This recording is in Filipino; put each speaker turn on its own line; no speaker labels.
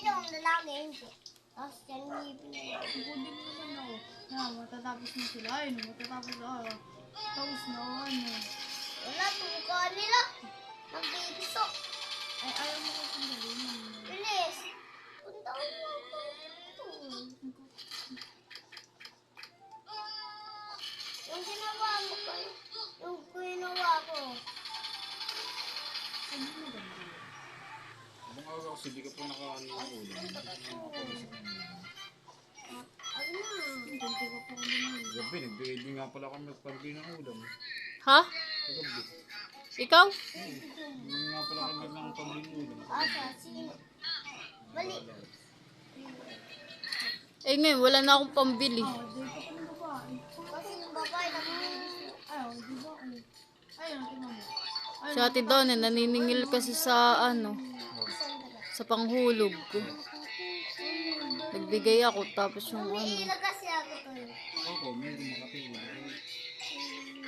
yung lalaki, hindi. Tapos yan, ngipin na lang.
Budin naman ako. Na, matatapos na sila. Ay, no, matatapos na. Tapos na, ano.
Wala, tubukan nila. Nagbibiso.
Ay, ayaw mo ko sandali.
Bilis. Punta ko ako. Yung ginawa mo kayo. Yung ginawa ko.
Ay, hindi mo ganda.
Abang araw kasi di ka pa nakaano ng ulam.
Ano na?
Ganti ko pa ulit na.
Gabi, nagbigay din nga pala kami nagparbigay ng ulam.
Ha?
Gabi.
Ikaw?
Hindi nga pala kami ng pambili ng ulam.
Asa, sino? Bali.
Eh ngayon, wala na akong pambili.
Di ka pa ng babae.
Kasi yung babae naman.
Ayaw, di ba? Ayun, tingnan mo.
Si Ate Donna, naniningil kasi sa ano, sa panghulog ko. Nagbigay ako tapos yung ano.
Umiilag kasi ako to.
Ako, meron makapili.